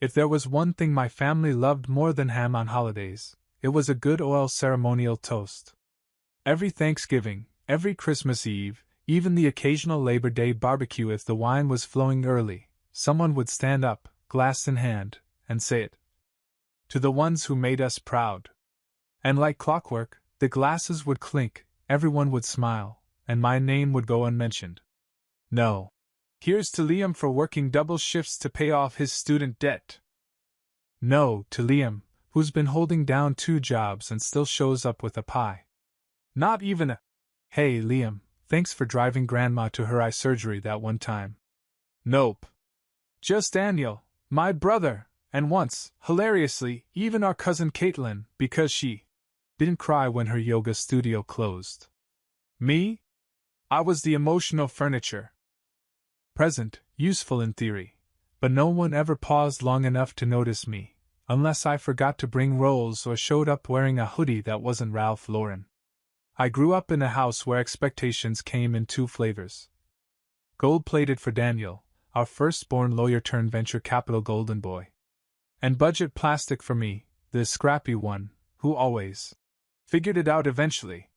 If there was one thing my family loved more than ham on holidays, it was a good oil ceremonial toast. Every Thanksgiving, every Christmas Eve, even the occasional Labor Day barbecue, if the wine was flowing early, someone would stand up, glass in hand, and say it. To the ones who made us proud. And like clockwork, the glasses would clink, everyone would smile, and my name would go unmentioned. No. Here's to Liam for working double shifts to pay off his student debt. No, to Liam, who's been holding down 2 jobs and still shows up with a pie. Not even a, "Hey Liam, thanks for driving Grandma to her eye surgery that one time." Nope. Just Daniel, my brother, and once, hilariously, even our cousin Caitlin, because she didn't cry when her yoga studio closed. Me? I was the emotional furniture. Present, useful in theory, but no one ever paused long enough to notice me, unless I forgot to bring rolls or showed up wearing a hoodie that wasn't Ralph Lauren. I grew up in a house where expectations came in 2 flavors. Gold-plated for Daniel, our firstborn lawyer-turned-venture capital golden boy. And budget plastic for me, the scrappy one, who always figured it out eventually.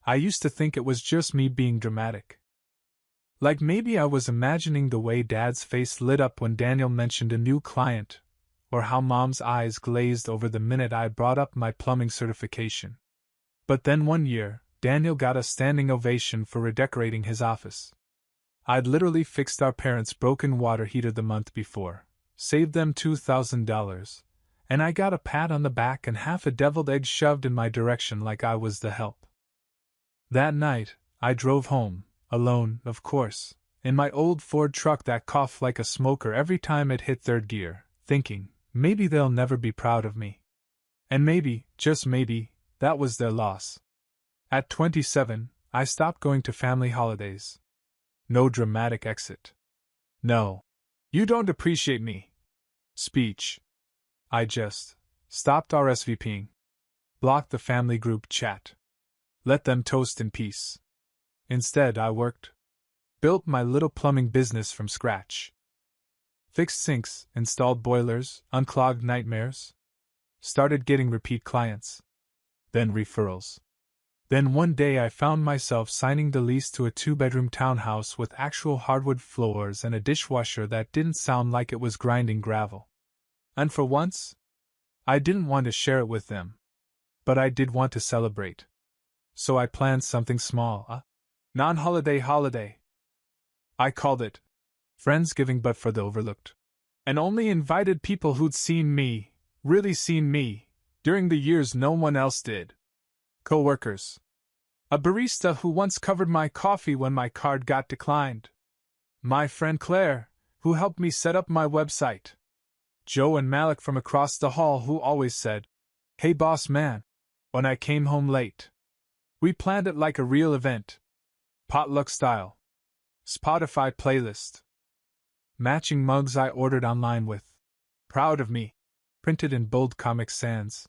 I used to think it was just me being dramatic. Like maybe I was imagining the way Dad's face lit up when Daniel mentioned a new client, or how Mom's eyes glazed over the minute I brought up my plumbing certification. But then one year, Daniel got a standing ovation for redecorating his office. I'd literally fixed our parents' broken water heater the month before, saved them $2,000, and I got a pat on the back and half a deviled egg shoved in my direction like I was the help. That night, I drove home, alone, of course, in my old Ford truck that coughed like a smoker every time it hit 3rd gear, thinking, maybe they'll never be proud of me. And maybe, just maybe, that was their loss. At 27, I stopped going to family holidays. No dramatic exit. No. "You don't appreciate me." Speech. I just stopped RSVPing. Blocked the family group chat. Let them toast in peace. Instead, I worked. Built my little plumbing business from scratch. Fixed sinks, installed boilers, unclogged nightmares. Started getting repeat clients. Then referrals. Then one day I found myself signing the lease to a 2-bedroom townhouse with actual hardwood floors and a dishwasher that didn't sound like it was grinding gravel. And for once, I didn't want to share it with them. But I did want to celebrate. So I planned something small, a non-holiday holiday. I called it Friendsgiving, but for the overlooked. And only invited people who'd seen me, really seen me, during the years no one else did. Co-workers. A barista who once covered my coffee when my card got declined. My friend Claire, who helped me set up my website. Joe and Malik from across the hall, who always said, "Hey boss man," when I came home late. We planned it like a real event. Potluck style. Spotify playlist. Matching mugs I ordered online with "Proud of Me" printed in bold Comic Sans.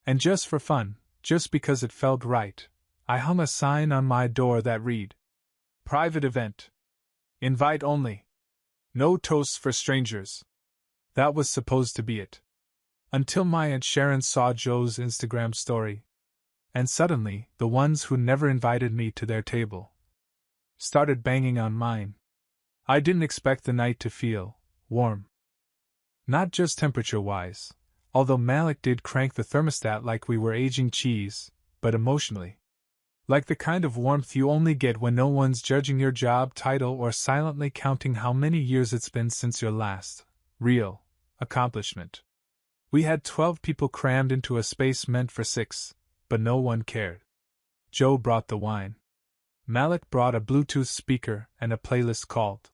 And just for fun, just because it felt right, I hung a sign on my door that read, "Private event. Invite only. No toasts for strangers." That was supposed to be it. Until my Aunt Sharon saw Joe's Instagram story. And suddenly, the ones who never invited me to their table started banging on mine. I didn't expect the night to feel warm. Not just temperature-wise, although Malik did crank the thermostat like we were aging cheese, but emotionally. Like the kind of warmth you only get when no one's judging your job title or silently counting how many years it's been since your last real accomplishment. We had 12 people crammed into a space meant for 6, but no one cared. Joe brought the wine. Malik brought a Bluetooth speaker and a playlist called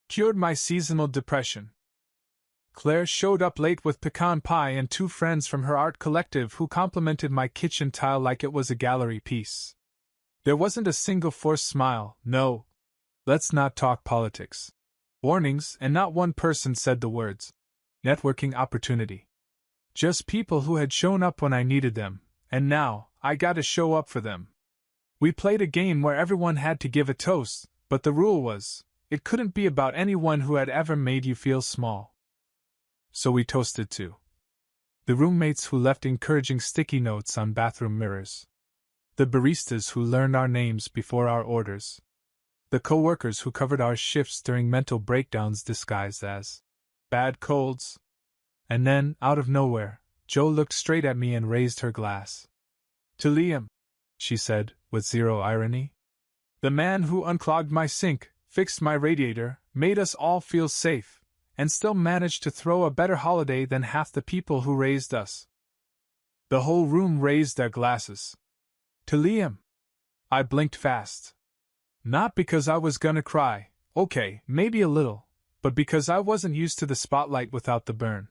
"Cured My Seasonal Depression." Claire showed up late with pecan pie and 2 friends from her art collective who complimented my kitchen tile like it was a gallery piece. There wasn't a single forced smile, no. Let's not talk politics. Warnings, and not one person said the words networking opportunity. Just people who had shown up when I needed them, and now I gotta show up for them. We played a game where everyone had to give a toast, but the rule was, it couldn't be about anyone who had ever made you feel small. So we toasted to the roommates who left encouraging sticky notes on bathroom mirrors, the baristas who learned our names before our orders, the co-workers who covered our shifts during mental breakdowns disguised as bad colds. And then, out of nowhere, Jo looked straight at me and raised her glass. To Liam, she said, with zero irony. The man who unclogged my sink, fixed my radiator, made us all feel safe, and still managed to throw a better holiday than half the people who raised us. The whole room raised their glasses. To Liam. I blinked fast. Not because I was gonna cry, okay, maybe a little, but because I wasn't used to the spotlight without the burn.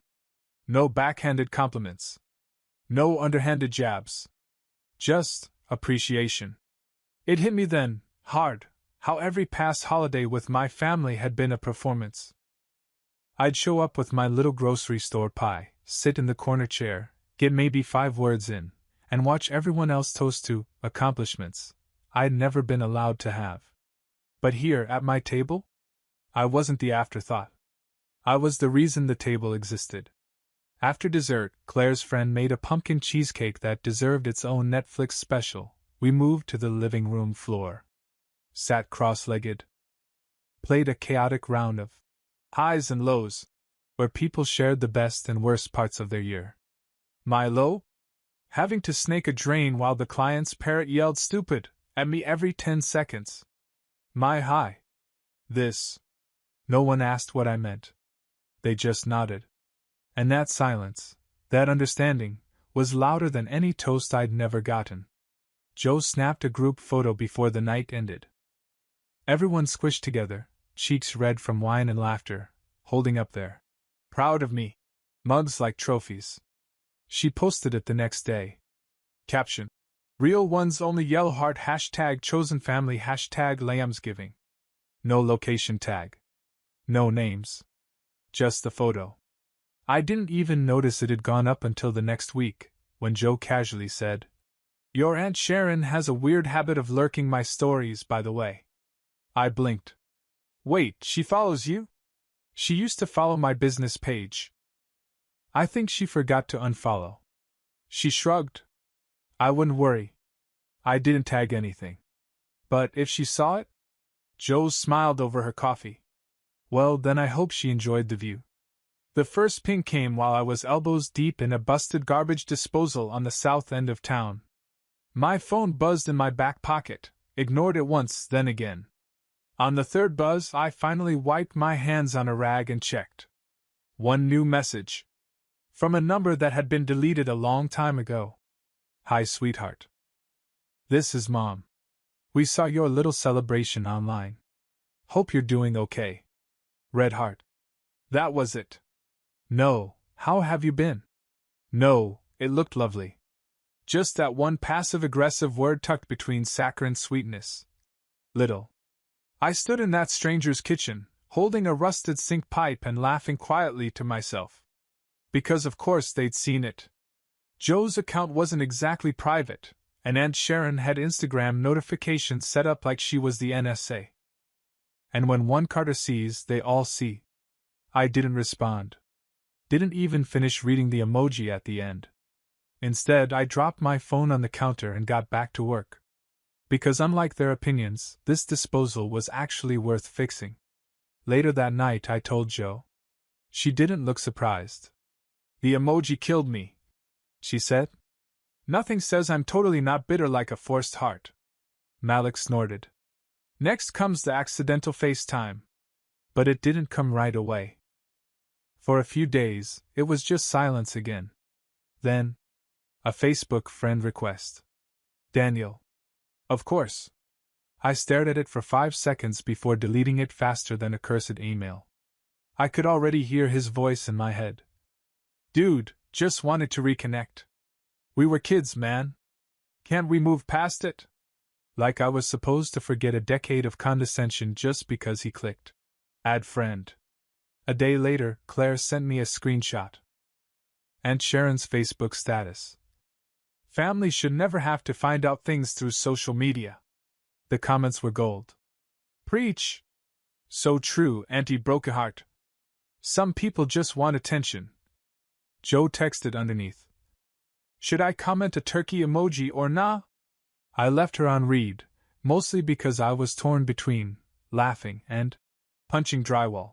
No backhanded compliments. No underhanded jabs. Just appreciation. It hit me then, hard, how every past holiday with my family had been a performance. I'd show up with my little grocery store pie, sit in the corner chair, get maybe 5 words in, and watch everyone else toast to accomplishments I'd never been allowed to have. But here, at my table, I wasn't the afterthought. I was the reason the table existed. After dessert, Claire's friend made a pumpkin cheesecake that deserved its own Netflix special. We moved to the living room floor. Sat cross-legged. Played a chaotic round of highs and lows, where people shared the best and worst parts of their year. My low? Having to snake a drain while the client's parrot yelled stupid at me every 10 seconds. My high? This. No one asked what I meant. They just nodded. And that silence, that understanding, was louder than any toast I'd never gotten. Jo snapped a group photo before the night ended. Everyone squished together, cheeks red from wine and laughter, holding up their proud of me mugs like trophies. She posted it the next day. Caption: Real ones only, yellow heart, #chosen family, #lambsgiving. No location tag. No names. Just the photo. I didn't even notice it had gone up until the next week, when Jo casually said, Your Aunt Sharon has a weird habit of lurking my stories, by the way. I blinked. Wait, she follows you? She used to follow my business page. I think she forgot to unfollow. She shrugged. I wouldn't worry. I didn't tag anything. But if she saw it? Jo smiled over her coffee. Well, then I hope she enjoyed the view. The first ping came while I was elbows deep in a busted garbage disposal on the south end of town. My phone buzzed in my back pocket, ignored it once, then again. On the third buzz, I finally wiped my hands on a rag and checked. One new message. From a number that had been deleted a long time ago. Hi, sweetheart. This is Mom. We saw your little celebration online. Hope you're doing okay. Red heart. That was it. No, how have you been? No, it looked lovely. Just that one passive-aggressive word tucked between saccharine sweetness. Little. I stood in that stranger's kitchen, holding a rusted sink pipe and laughing quietly to myself. Because of course they'd seen it. Jo's account wasn't exactly private, and Aunt Sharon had Instagram notifications set up like she was the NSA. And when one Carter sees, they all see. I didn't respond. Didn't even finish reading the emoji at the end. Instead, I dropped my phone on the counter and got back to work. Because unlike their opinions, this disposal was actually worth fixing. Later that night I told Jo. She didn't look surprised. The emoji killed me, she said. Nothing says I'm totally not bitter like a forced heart. Malik snorted. Next comes the accidental FaceTime. But it didn't come right away. For a few days, it was just silence again. Then, a Facebook friend request. Daniel. Of course. I stared at it for 5 seconds before deleting it faster than a cursed email. I could already hear his voice in my head. Dude, just wanted to reconnect. We were kids, man. Can't we move past it? Like I was supposed to forget a decade of condescension just because he clicked. Add friend. A day later, Claire sent me a screenshot. Aunt Sharon's Facebook status. Family should never have to find out things through social media. The comments were gold. Preach! So true, Auntie Brokeheart. Some people just want attention. Joe texted underneath. Should I comment a turkey emoji or nah? I left her on read, mostly because I was torn between laughing and punching drywall.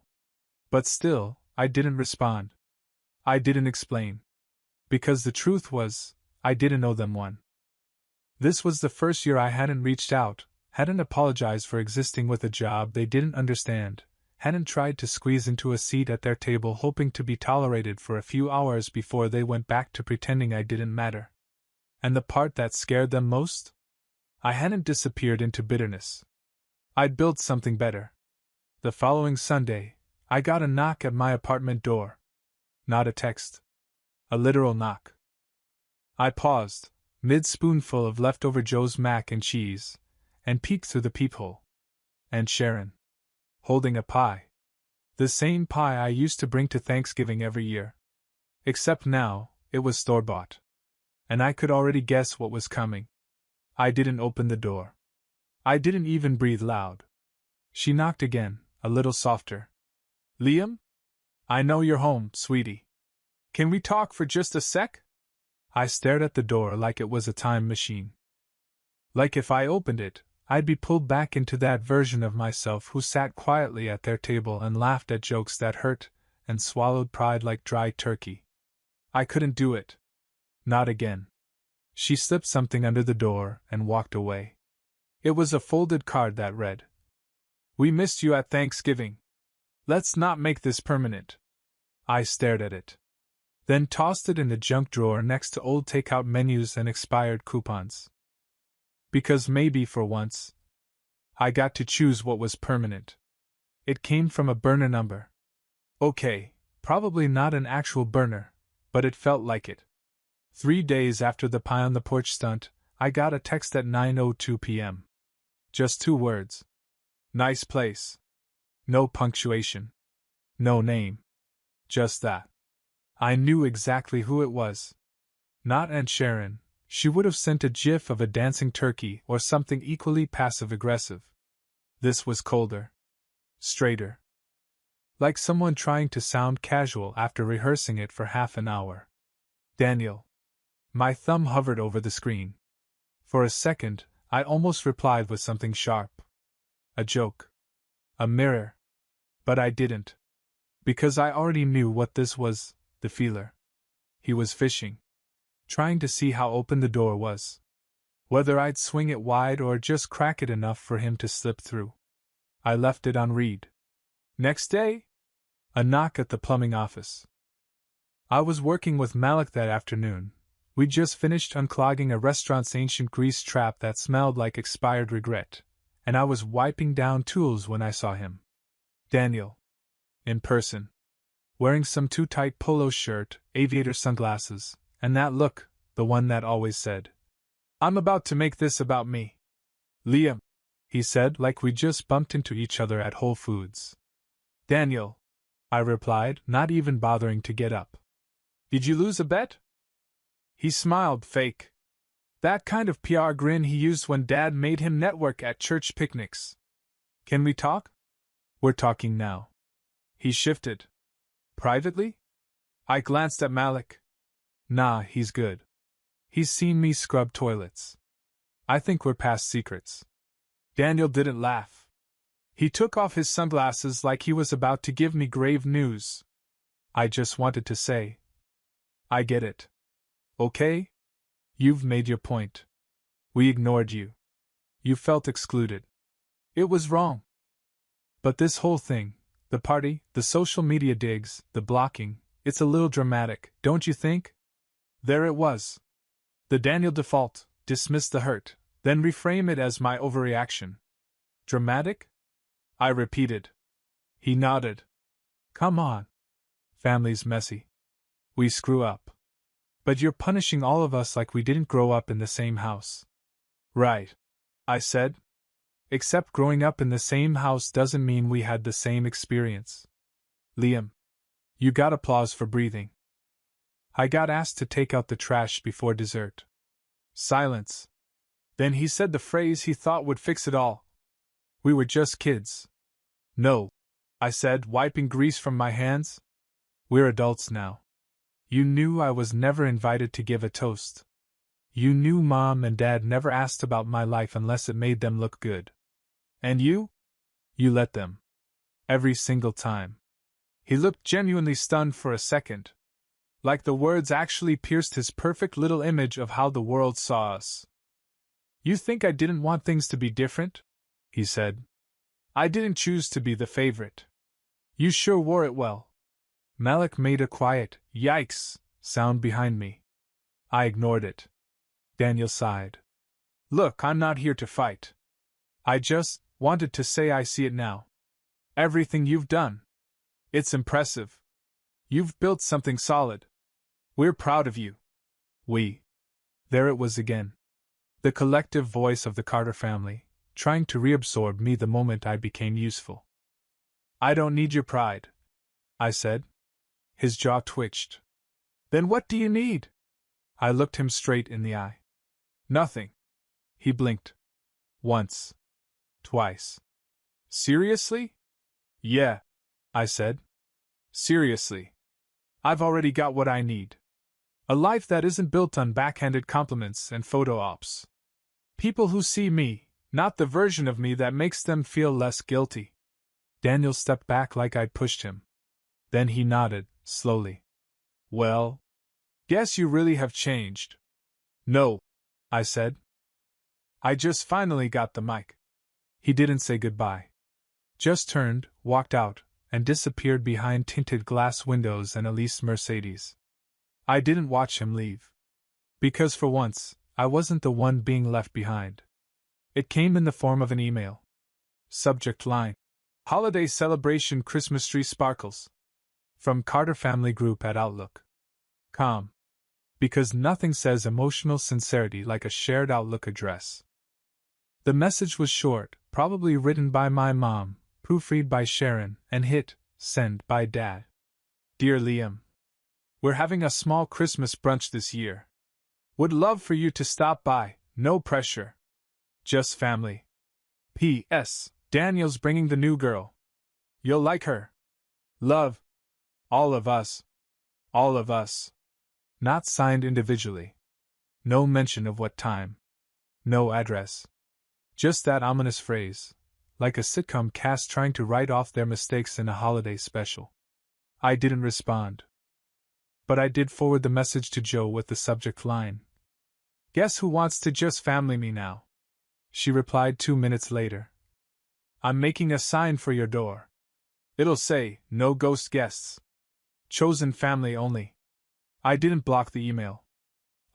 But still, I didn't respond. I didn't explain. Because the truth was, I didn't owe them one. This was the first year I hadn't reached out, hadn't apologized for existing with a job they didn't understand, hadn't tried to squeeze into a seat at their table hoping to be tolerated for a few hours before they went back to pretending I didn't matter. And the part that scared them most? I hadn't disappeared into bitterness. I'd built something better. The following Sunday, I got a knock at my apartment door. Not a text. A literal knock. I paused, mid-spoonful of leftover Joe's mac and cheese, and peeked through the peephole. And Sharon. Holding a pie. The same pie I used to bring to Thanksgiving every year. Except now, it was store-bought. And I could already guess what was coming. I didn't open the door. I didn't even breathe loud. She knocked again, a little softer. Liam? I know you're home, sweetie. Can we talk for just a sec? I stared at the door like it was a time machine. Like if I opened it, I'd be pulled back into that version of myself who sat quietly at their table and laughed at jokes that hurt, and swallowed pride like dry turkey. I couldn't do it. Not again. She slipped something under the door and walked away. It was a folded card that read, We missed you at Thanksgiving. Let's not make this permanent. I stared at it. Then tossed it in the junk drawer next to old takeout menus and expired coupons. Because maybe for once, I got to choose what was permanent. It came from a burner number. Okay, probably not an actual burner, but it felt like it. 3 days after the pie on the porch stunt, I got a text at 9:02 p.m. Just 2 words. Nice place. No punctuation. No name. Just that. I knew exactly who it was. Not Aunt Sharon. She would have sent a gif of a dancing turkey or something equally passive-aggressive. This was colder. Straighter. Like someone trying to sound casual after rehearsing it for half an hour. Daniel. My thumb hovered over the screen. For a second, I almost replied with something sharp. A joke. A mirror. But I didn't. Because I already knew what this was, the feeler. He was fishing. Trying to see how open the door was. Whether I'd swing it wide or just crack it enough for him to slip through. I left it on read. Next day? A knock at the plumbing office. I was working with Malik that afternoon. We'd just finished unclogging a restaurant's ancient grease trap that smelled like expired regret, and I was wiping down tools when I saw him. Daniel. In person. Wearing some too-tight polo shirt, aviator sunglasses, and that look, the one that always said, I'm about to make this about me. Liam, he said like we just bumped into each other at Whole Foods. Daniel, I replied, not even bothering to get up. Did you lose a bet? He smiled fake. That kind of PR grin he used when Dad made him network at church picnics. Can we talk? We're talking now. He shifted. Privately? I glanced at Malik. Nah, he's good. He's seen me scrub toilets. I think we're past secrets. Daniel didn't laugh. He took off his sunglasses like he was about to give me grave news. I just wanted to say, I get it. Okay? You've made your point. We ignored you. You felt excluded. It was wrong. But this whole thing, the party, the social media digs, the blocking, it's a little dramatic, don't you think? There it was. The Daniel default, dismiss the hurt, then reframe it as my overreaction. Dramatic? I repeated. He nodded. Come on. Family's messy. We screw up. But you're punishing all of us like we didn't grow up in the same house. Right. I said. Except growing up in the same house doesn't mean we had the same experience. Liam. You got applause for breathing. I got asked to take out the trash before dessert. Silence. Then he said the phrase he thought would fix it all. We were just kids. No, I said, wiping grease from my hands. We're adults now. You knew I was never invited to give a toast. You knew Mom and Dad never asked about my life unless it made them look good. And you? You let them. Every single time. He looked genuinely stunned for a second. Like the words actually pierced his perfect little image of how the world saw us. You think I didn't want things to be different? He said. I didn't choose to be the favorite. You sure wore it well. Malik made a quiet, yikes, sound behind me. I ignored it. Daniel sighed. Look, I'm not here to fight. I just wanted to say I see it now. Everything you've done. It's impressive. You've built something solid. We're proud of you. We. There it was again. The collective voice of the Carter family, trying to reabsorb me the moment I became useful. I don't need your pride, I said. His jaw twitched. Then what do you need? I looked him straight in the eye. Nothing. He blinked. Once. Twice. Seriously? Yeah, I said. Seriously. I've already got what I need. A life that isn't built on backhanded compliments and photo ops. People who see me, not the version of me that makes them feel less guilty. Daniel stepped back like I'd pushed him. Then he nodded, slowly. Well, guess you really have changed. No, I said. I just finally got the mic. He didn't say goodbye. Just turned, walked out, and disappeared behind tinted glass windows and Elise Mercedes. I didn't watch him leave. Because for once, I wasn't the one being left behind. It came in the form of an email. Subject line: Holiday celebration, Christmas tree sparkles. From Carter Family Group at Outlook.com. Because nothing says emotional sincerity like a shared Outlook address. The message was short, probably written by my mom, proofread by Sharon, and hit send by Dad. Dear Liam, we're having a small Christmas brunch this year. Would love for you to stop by, no pressure. Just family. P.S. Daniel's bringing the new girl. You'll like her. Love. All of us. All of us. Not signed individually. No mention of what time. No address. Just that ominous phrase, like a sitcom cast trying to write off their mistakes in a holiday special. I didn't respond. But I did forward the message to Jo with the subject line: Guess who wants to just family me now? She replied 2 minutes later. I'm making a sign for your door. It'll say, no ghost guests. Chosen family only. I didn't block the email.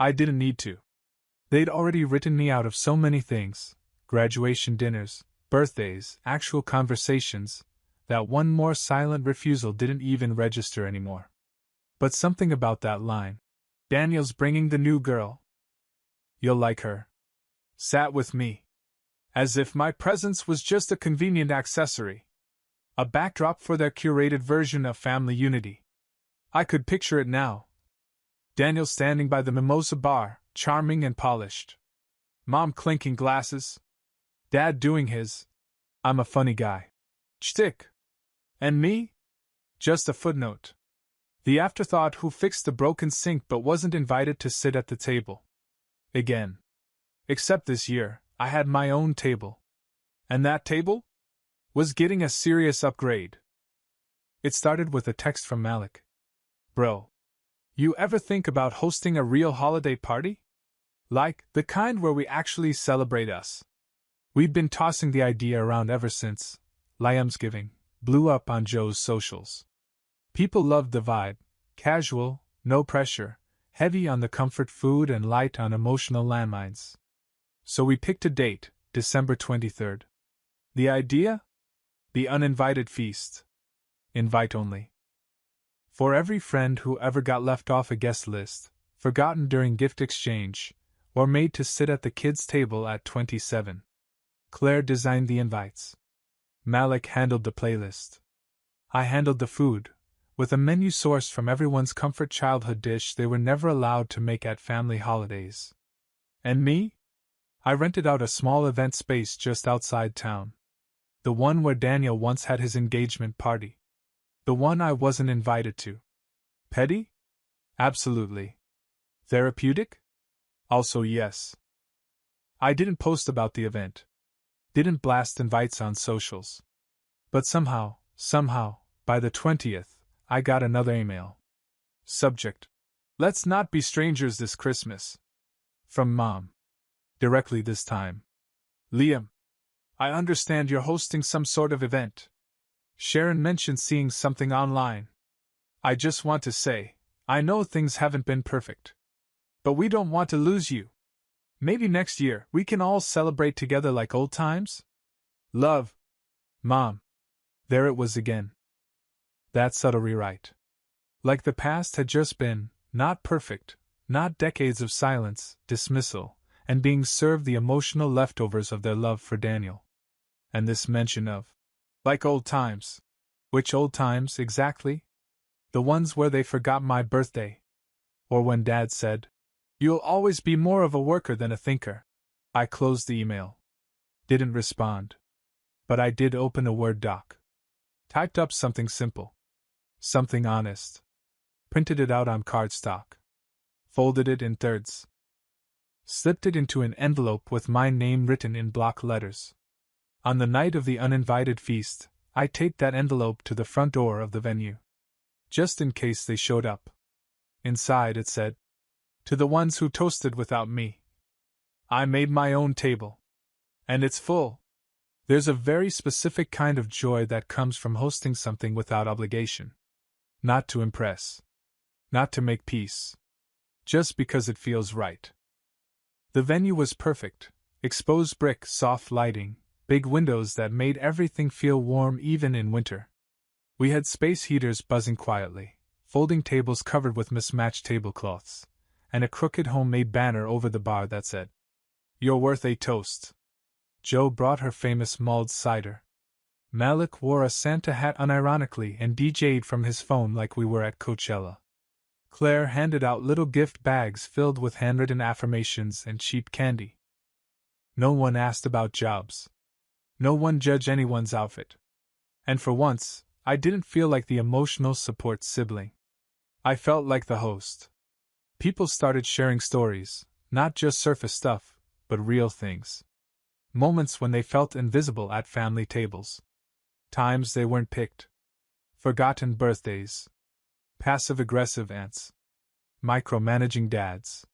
I didn't need to. They'd already written me out of so many things: graduation dinners, birthdays, actual conversations, that one more silent refusal didn't even register anymore. But something about that line, Daniel's bringing the new girl. You'll like her. Sat with me. As if my presence was just a convenient accessory. A backdrop for their curated version of family unity. I could picture it now. Daniel standing by the mimosa bar, charming and polished. Mom clinking glasses. Dad doing his I'm a funny guy shtick. And me? Just a footnote. The afterthought who fixed the broken sink but wasn't invited to sit at the table. Again. Except this year, I had my own table. And that table? Was getting a serious upgrade. It started with a text from Malik. Bro. You ever think about hosting a real holiday party? Like, the kind where we actually celebrate us. We'd been tossing the idea around ever since Liamsgiving blew up on Joe's socials. People loved the vibe, casual, no pressure, heavy on the comfort food and light on emotional landmines. So we picked a date, December 23rd. The idea? The uninvited feast. Invite only. For every friend who ever got left off a guest list, forgotten during gift exchange, or made to sit at the kids' table at 27. Claire designed the invites. Malik handled the playlist. I handled the food, with a menu sourced from everyone's comfort childhood dish they were never allowed to make at family holidays. And me? I rented out a small event space just outside town. The one where Daniel once had his engagement party. The one I wasn't invited to. Petty? Absolutely. Therapeutic? Also yes. I didn't post about the event. Didn't blast invites on socials. But somehow, by the 20th, I got another email. Subject: Let's not be strangers this Christmas. From Mom. Directly this time. Liam, I understand you're hosting some sort of event. Sharon mentioned seeing something online. I just want to say, I know things haven't been perfect. But we don't want to lose you. Maybe next year we can all celebrate together like old times? Love. Mom. There it was again. That subtle rewrite. Like the past had just been, not perfect, not decades of silence, dismissal, and being served the emotional leftovers of their love for Daniel. And this mention of, like old times. Which old times, exactly? The ones where they forgot my birthday. Or when Dad said, "You'll always be more of a worker than a thinker." I closed the email. Didn't respond. But I did open a Word doc. Typed up something simple. Something honest. Printed it out on cardstock. Folded it in thirds. Slipped it into an envelope with my name written in block letters. On the night of the uninvited feast, I taped that envelope to the front door of the venue. Just in case they showed up. Inside it said, "To the ones who toasted without me. I made my own table. And it's full." There's a very specific kind of joy that comes from hosting something without obligation. Not to impress. Not to make peace. Just because it feels right. The venue was perfect. Exposed brick, soft lighting, big windows that made everything feel warm even in winter. We had space heaters buzzing quietly, folding tables covered with mismatched tablecloths, and a crooked homemade banner over the bar that said, "You're worth a toast." Jo brought her famous mulled cider. Malik wore a Santa hat unironically and DJ'd from his phone like we were at Coachella. Claire handed out little gift bags filled with handwritten affirmations and cheap candy. No one asked about jobs. No one judged anyone's outfit. And for once, I didn't feel like the emotional support sibling. I felt like the host. People started sharing stories, not just surface stuff, but real things. Moments when they felt invisible at family tables. Times they weren't picked. Forgotten birthdays. Passive-aggressive aunts. Micromanaging dads.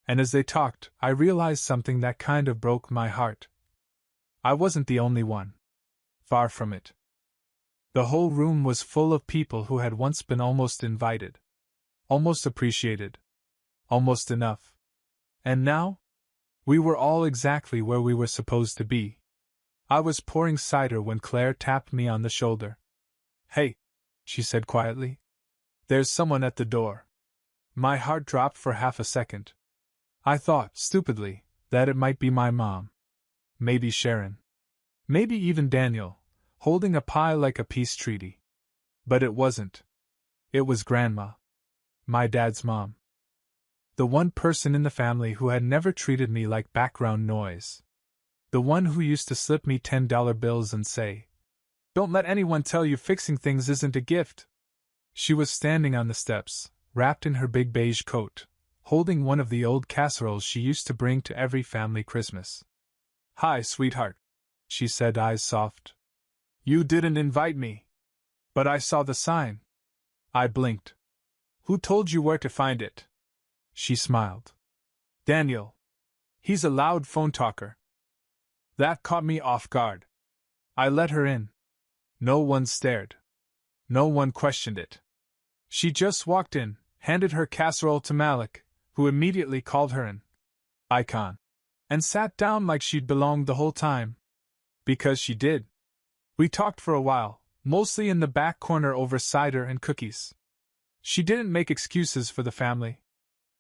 And as they talked, I realized something that kind of broke my heart. I wasn't the only one. Far from it. The whole room was full of people who had once been almost invited. Almost appreciated. Almost enough. And now? We were all exactly where we were supposed to be. I was pouring cider when Claire tapped me on the shoulder. "Hey," she said quietly. "There's someone at the door." My heart dropped for half a second. I thought, stupidly, that it might be my mom. Maybe Sharon. Maybe even Daniel, holding a pie like a peace treaty. But it wasn't. It was Grandma. My dad's mom. The one person in the family who had never treated me like background noise. The one who used to slip me $10 bills and say, "Don't let anyone tell you fixing things isn't a gift." She was standing on the steps, wrapped in her big beige coat, holding one of the old casseroles she used to bring to every family Christmas. "Hi, sweetheart," she said, eyes soft. "You didn't invite me. But I saw the sign." I blinked. "Who told you where to find it?" She smiled. "Daniel. He's a loud phone talker." That caught me off guard. I let her in. No one stared. No one questioned it. She just walked in, handed her casserole to Malik, who immediately called her an icon, and sat down like she'd belonged the whole time. Because she did. We talked for a while, mostly in the back corner over cider and cookies. She didn't make excuses for the family.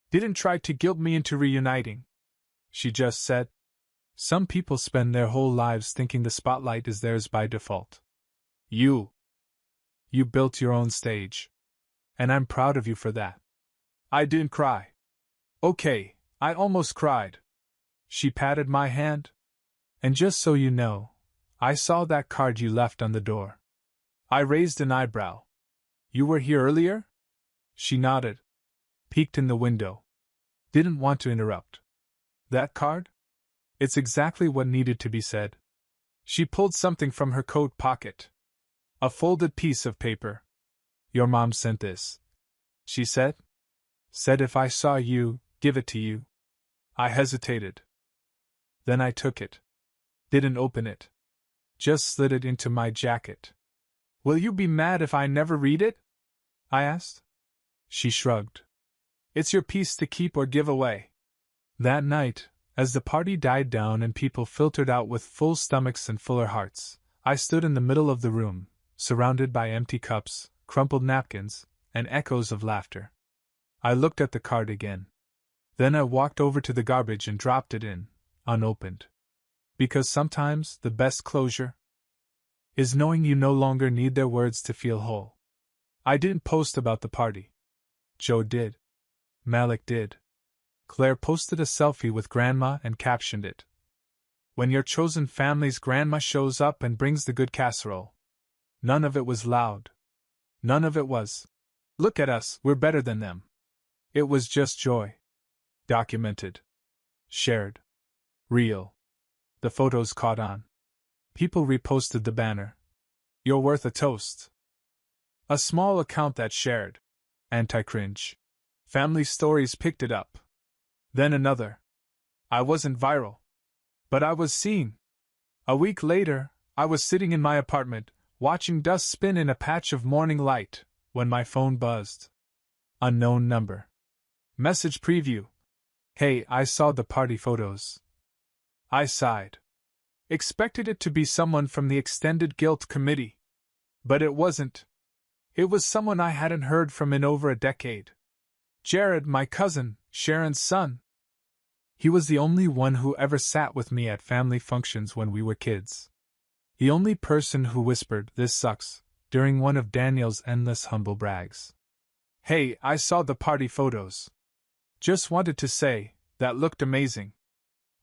Didn't try to guilt me into reuniting. She just said, "Some people spend their whole lives thinking the spotlight is theirs by default. You built your own stage. And I'm proud of you for that." I didn't cry. Okay, I almost cried. She patted my hand. "And just so you know, I saw that card you left on the door." I raised an eyebrow. "You were here earlier?" She nodded, peeked in the window. Didn't want to interrupt. That card? It's exactly what needed to be said. She pulled something from her coat pocket. A folded piece of paper. Your mom sent this, she said. Said if I saw you, give it to you. I hesitated. Then I took it. Didn't open it. Just slid it into my jacket. Will you be mad if I never read it? I asked. She shrugged. It's your piece to keep or give away. That night, as the party died down and people filtered out with full stomachs and fuller hearts, I stood in the middle of the room, surrounded by empty cups, crumpled napkins, and echoes of laughter. I looked at the card again. Then I walked over to the garbage and dropped it in, unopened. Because sometimes the best closure is knowing you no longer need their words to feel whole. I didn't post about the party. Joe did. Malik did. Claire posted a selfie with Grandma and captioned it. When your chosen family's grandma shows up and brings the good casserole. None of it was loud. None of it was, look at us, we're better than them. It was just joy. Documented. Shared. Real. The photos caught on. People reposted the banner. You're worth a toast. A small account that shared. Anti-cringe. Family Stories picked it up. Then another. I wasn't viral. But I was seen. A week later, I was sitting in my apartment, watching dust spin in a patch of morning light, when my phone buzzed. Unknown number. Message preview. Hey, I saw the party photos. I sighed. Expected it to be someone from the extended guilt committee. But it wasn't. It was someone I hadn't heard from in over a decade. Jared, my cousin, Sharon's son. He was the only one who ever sat with me at family functions when we were kids. The only person who whispered, "This sucks," during one of Daniel's endless humble brags. Hey, I saw the party photos. Just wanted to say, that looked amazing.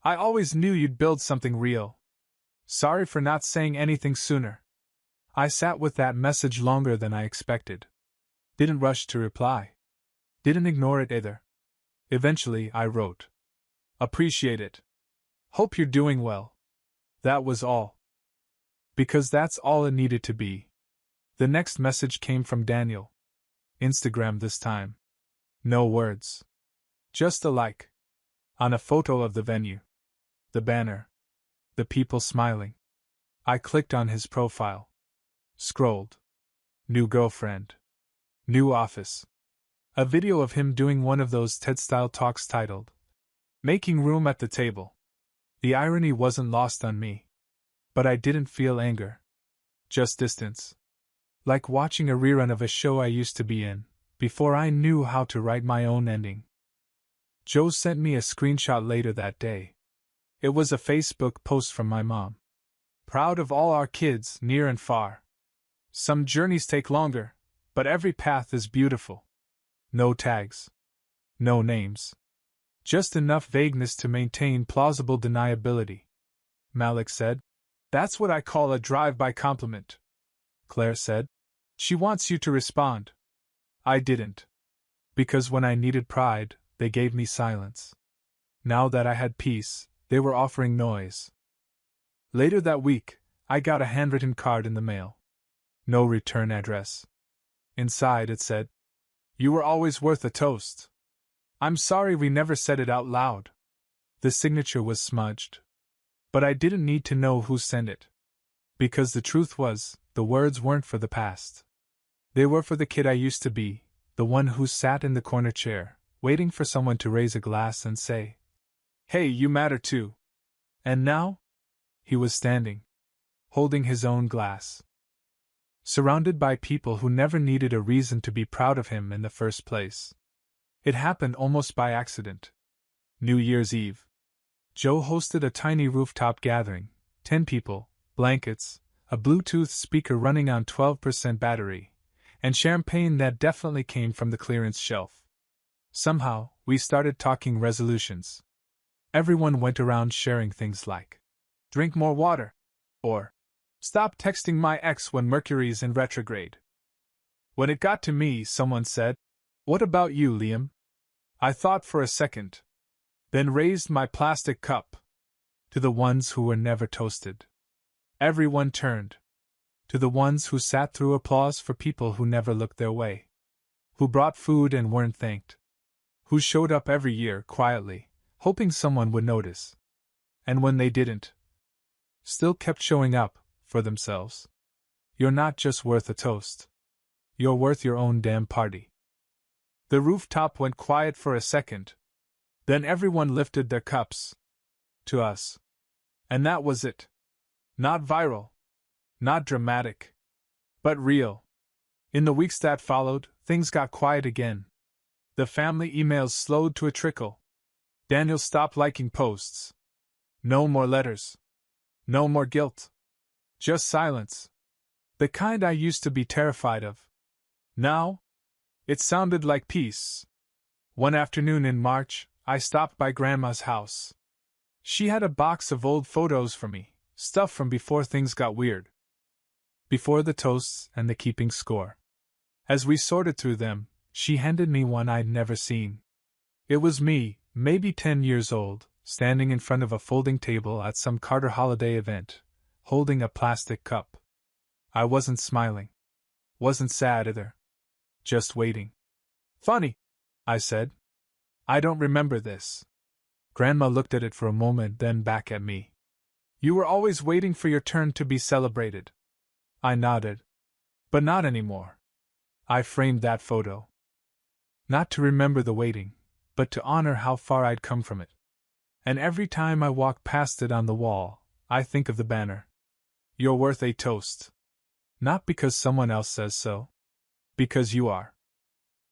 I always knew you'd build something real. Sorry for not saying anything sooner. I sat with that message longer than I expected. Didn't rush to reply. Didn't ignore it either. Eventually, I wrote. Appreciate it. Hope you're doing well. That was all. Because that's all it needed to be. The next message came from Daniel. Instagram this time. No words. Just a like. On a photo of the venue. The banner. The people smiling. I clicked on his profile. Scrolled. New girlfriend. New office. A video of him doing one of those TED-style talks titled, Making Room at the Table. The irony wasn't lost on me. But I didn't feel anger. Just distance. Like watching a rerun of a show I used to be in, before I knew how to write my own ending. Joe sent me a screenshot later that day. It was a Facebook post from my mom. Proud of all our kids, near and far. Some journeys take longer, but every path is beautiful. No tags. No names. Just enough vagueness to maintain plausible deniability. Malik said. That's what I call a drive-by compliment. Claire said. She wants you to respond. I didn't. Because when I needed pride, they gave me silence. Now that I had peace, they were offering noise. Later that week, I got a handwritten card in the mail. No return address. Inside it said, You were always worth a toast. I'm sorry we never said it out loud. The signature was smudged. But I didn't need to know who sent it. Because the truth was, the words weren't for the past. They were for the kid I used to be, the one who sat in the corner chair, waiting for someone to raise a glass and say, Hey, you matter too. And now? He was standing, holding his own glass. Surrounded by people who never needed a reason to be proud of him in the first place. It happened almost by accident. New Year's Eve. Joe hosted a tiny rooftop gathering, 10 people, blankets, a Bluetooth speaker running on 12% battery, and champagne that definitely came from the clearance shelf. Somehow, we started talking resolutions. Everyone went around sharing things like, drink more water, or stop texting my ex when Mercury's in retrograde. When it got to me, someone said, What about you, Liam? I thought for a second, then raised my plastic cup to the ones who were never toasted. Everyone turned. To the ones who sat through applause for people who never looked their way. Who brought food and weren't thanked. Who showed up every year quietly, hoping someone would notice. And when they didn't, still kept showing up for themselves. You're not just worth a toast. You're worth your own damn party. The rooftop went quiet for a second. Then everyone lifted their cups to us. And that was it. Not viral. Not dramatic. But real. In the weeks that followed, things got quiet again. The family emails slowed to a trickle. Daniel stopped liking posts. No more letters. No more guilt. Just silence. The kind I used to be terrified of. Now, it sounded like peace. One afternoon in March, I stopped by Grandma's house. She had a box of old photos for me, stuff from before things got weird. Before the toasts and the keeping score. As we sorted through them, she handed me one I'd never seen. It was me, maybe 10 years old, standing in front of a folding table at some Carter holiday event, holding a plastic cup. I wasn't smiling. Wasn't sad either. Just waiting. Funny, I said. I don't remember this. Grandma looked at it for a moment, then back at me. You were always waiting for your turn to be celebrated. I nodded. But not anymore. I framed that photo. Not to remember the waiting, but to honor how far I'd come from it. And every time I walk past it on the wall, I think of the banner. You're worth a toast. Not because someone else says so. Because you are.